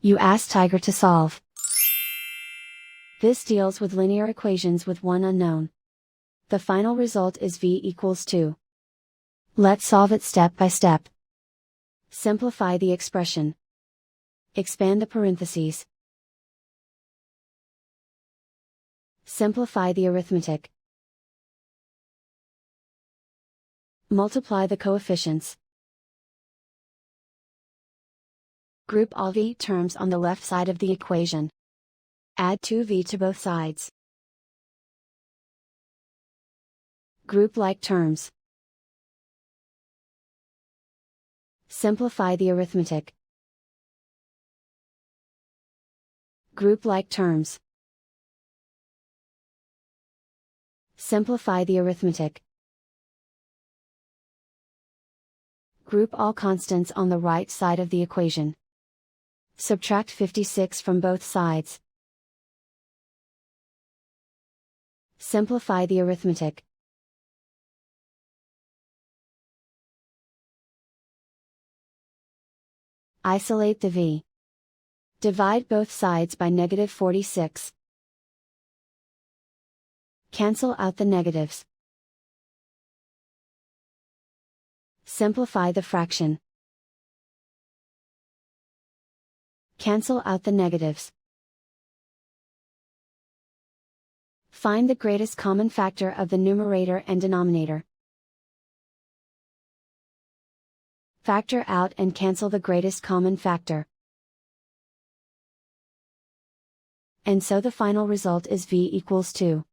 You ask Tiger to solve. This deals with linear equations with one unknown. The final result is v equals 2. Let's solve it step by step. Simplify the expression. Expand the parentheses. Simplify the arithmetic. Multiply the coefficients. Group all v terms on the left side of the equation. Add 2v to both sides. Group like terms. Simplify the arithmetic. Group like terms. Simplify the arithmetic. Group all constants on the right side of the equation. Subtract 56 from both sides. Simplify the arithmetic. Isolate the v. Divide both sides by -46. Cancel out the negatives. Simplify the fraction. Cancel out the negatives. Find the greatest common factor of the numerator and denominator. Factor out and cancel the greatest common factor. And so the final result is v equals 2.